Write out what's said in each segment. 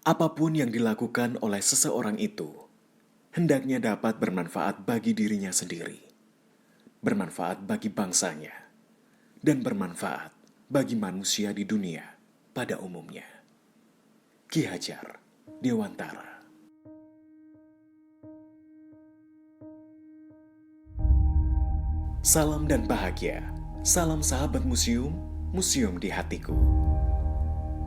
Apapun yang dilakukan oleh seseorang itu, hendaknya dapat bermanfaat bagi dirinya sendiri, bermanfaat bagi bangsanya, dan bermanfaat bagi manusia di dunia pada umumnya. Ki Hajar Dewantara. Salam dan bahagia, salam sahabat museum, museum di hatiku.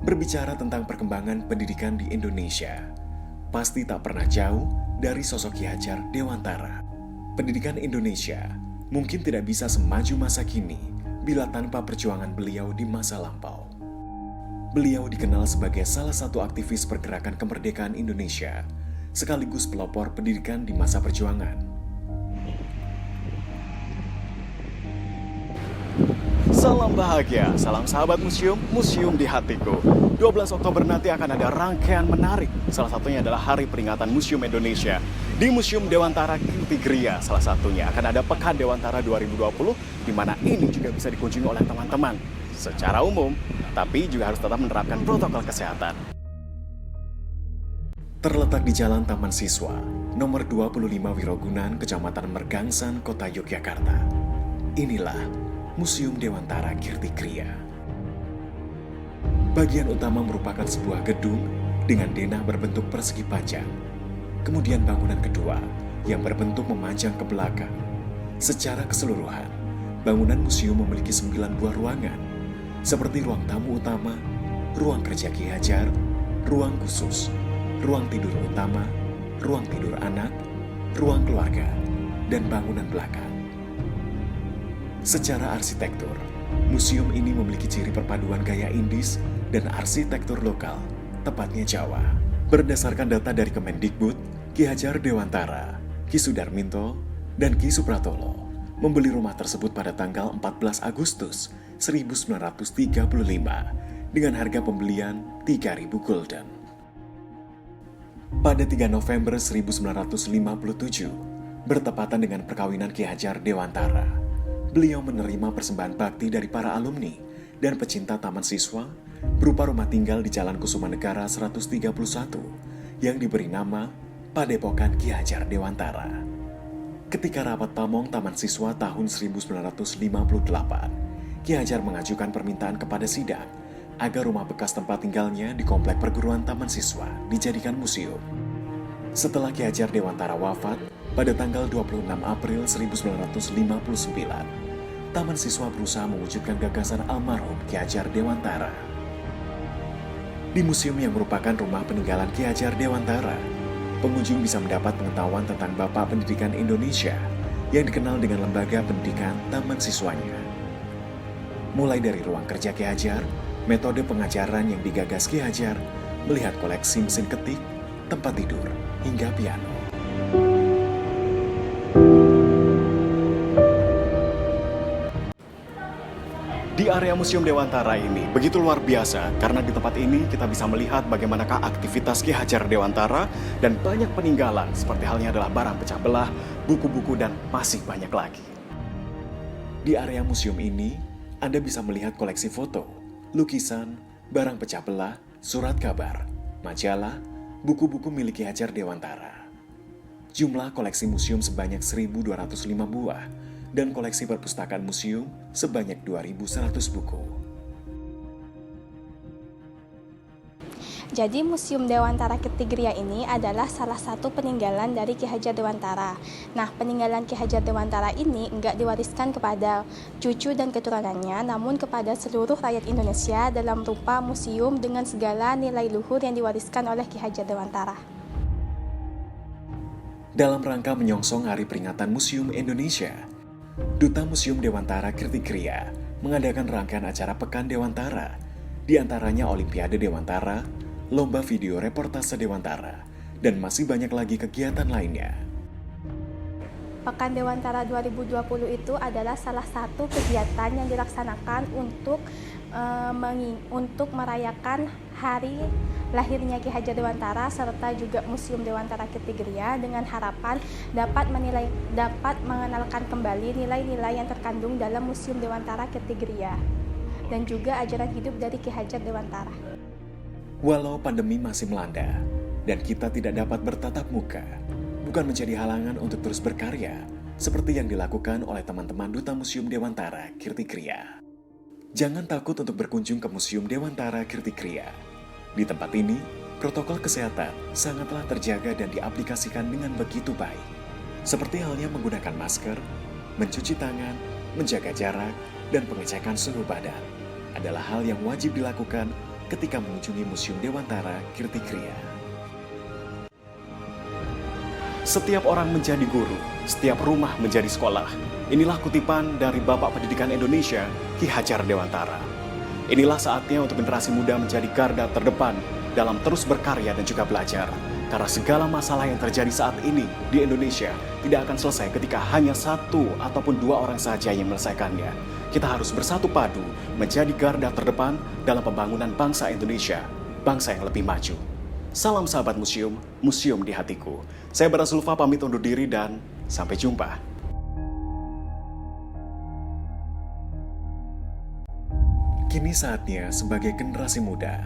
Berbicara tentang perkembangan pendidikan di Indonesia, pasti tak pernah jauh dari sosok Ki Hajar Dewantara. Pendidikan Indonesia mungkin tidak bisa semaju masa kini bila tanpa perjuangan beliau di masa lampau. Beliau dikenal sebagai salah satu aktivis pergerakan kemerdekaan Indonesia, sekaligus pelopor pendidikan di masa perjuangan. Salam bahagia, salam sahabat museum, museum di hatiku. 12 Oktober nanti akan ada rangkaian menarik. Salah satunya adalah Hari Peringatan Museum Indonesia. Di Museum Dewantara Kirtigria salah satunya akan ada Pekan Dewantara 2020, di mana ini juga bisa dikunjungi oleh teman-teman secara umum, tapi juga harus tetap menerapkan protokol kesehatan. Terletak di Jalan Taman Siswa, nomor 25 Wirogunan, Kecamatan Mergangsan, Kota Yogyakarta. Inilah Museum Dewantara Kirtigria. Bagian utama merupakan sebuah gedung dengan denah berbentuk persegi panjang. Kemudian bangunan kedua yang berbentuk memanjang ke belakang. Secara keseluruhan, bangunan museum memiliki 9 buah ruangan, seperti ruang tamu utama, ruang kerja Ki Hajar, ruang khusus, ruang tidur utama, ruang tidur anak, ruang keluarga, dan bangunan belakang. Secara arsitektur, museum ini memiliki ciri perpaduan gaya Indis dan arsitektur lokal, tepatnya Jawa. Berdasarkan data dari Kemendikbud, Ki Hajar Dewantara, Ki Sudarminto, dan Ki Supratolo membeli rumah tersebut pada tanggal 14 Agustus 1935 dengan harga pembelian 3.000 gulden. Pada 3 November 1957, bertepatan dengan perkawinan Ki Hajar Dewantara, beliau menerima persembahan bakti dari para alumni dan pecinta taman siswa berupa rumah tinggal di Jalan Kusumanegara 131 yang diberi nama Padepokan Ki Hajar Dewantara. Ketika rapat pamong taman siswa tahun 1958, Ki Hajar mengajukan permintaan kepada sidang agar rumah bekas tempat tinggalnya di komplek perguruan taman siswa dijadikan museum. Setelah Ki Hajar Dewantara wafat pada tanggal 26 April 1959, Taman Siswa berusaha mewujudkan gagasan almarhum Ki Hajar Dewantara. Di museum yang merupakan rumah peninggalan Ki Hajar Dewantara, pengunjung bisa mendapat pengetahuan tentang Bapak Pendidikan Indonesia yang dikenal dengan lembaga pendidikan taman siswanya. Mulai dari ruang kerja Ki Hajar, metode pengajaran yang digagas Ki Hajar, melihat koleksi mesin ketik, tempat tidur, hingga piano. Di area Museum Dewantara ini begitu luar biasa karena di tempat ini kita bisa melihat bagaimanakah aktivitas Ki Hajar Dewantara dan banyak peninggalan seperti halnya adalah barang pecah belah, buku-buku, dan masih banyak lagi. Di area museum ini, Anda bisa melihat koleksi foto, lukisan, barang pecah belah, surat kabar, majalah, buku-buku milik Ki Hajar Dewantara. Jumlah koleksi museum sebanyak 1.205 buah, dan koleksi perpustakaan museum sebanyak 2.100 buku. Jadi Museum Dewantara Kirtigria ini adalah salah satu peninggalan dari Ki Hajar Dewantara. Nah, peninggalan Ki Hajar Dewantara ini enggak diwariskan kepada cucu dan keturunannya, namun kepada seluruh rakyat Indonesia dalam rupa museum dengan segala nilai luhur yang diwariskan oleh Ki Hajar Dewantara. Dalam rangka menyongsong Hari Peringatan Museum Indonesia, Duta Museum Dewantara Kirtigria mengadakan rangkaian acara Pekan Dewantara, di antaranya Olimpiade Dewantara, Lomba Video Reportase Dewantara, dan masih banyak lagi kegiatan lainnya. Pekan Dewantara 2020 itu adalah salah satu kegiatan yang dilaksanakan untuk merayakan hari lahirnya Ki Hajar Dewantara serta juga Museum Dewantara Kirtigria dengan harapan dapat mengenalkan kembali nilai-nilai yang terkandung dalam Museum Dewantara Kirtigria dan juga ajaran hidup dari Ki Hajar Dewantara. Walau pandemi masih melanda dan kita tidak dapat bertatap muka, bukan menjadi halangan untuk terus berkarya seperti yang dilakukan oleh teman-teman Duta Museum Dewantara Kirtikriya. Jangan takut untuk berkunjung ke Museum Dewantara Kirtikriya. Di tempat ini, protokol kesehatan sangatlah terjaga dan diaplikasikan dengan begitu baik. Seperti halnya menggunakan masker, mencuci tangan, menjaga jarak, dan pengecekan suhu badan adalah hal yang wajib dilakukan ketika mengunjungi Museum Dewantara Kirtikriya. Setiap orang menjadi guru, setiap rumah menjadi sekolah. Inilah kutipan dari Bapak Pendidikan Indonesia, Ki Hajar Dewantara. Inilah saatnya untuk generasi muda menjadi garda terdepan dalam terus berkarya dan juga belajar. Karena segala masalah yang terjadi saat ini di Indonesia tidak akan selesai ketika hanya satu ataupun dua orang saja yang menyelesaikannya. Kita harus bersatu padu menjadi garda terdepan dalam pembangunan bangsa Indonesia, bangsa yang lebih maju. Salam sahabat museum, museum di hatiku. Saya Bara Zulfa pamit undur diri dan sampai jumpa. Kini saatnya sebagai generasi muda,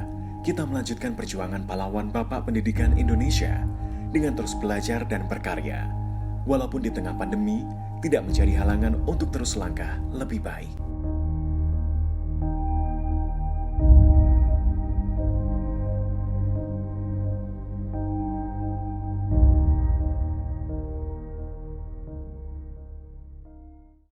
kita melanjutkan perjuangan pahlawan Bapak Pendidikan Indonesia dengan terus belajar dan berkarya. Walaupun di tengah pandemi, tidak menjadi halangan untuk terus langkah lebih baik.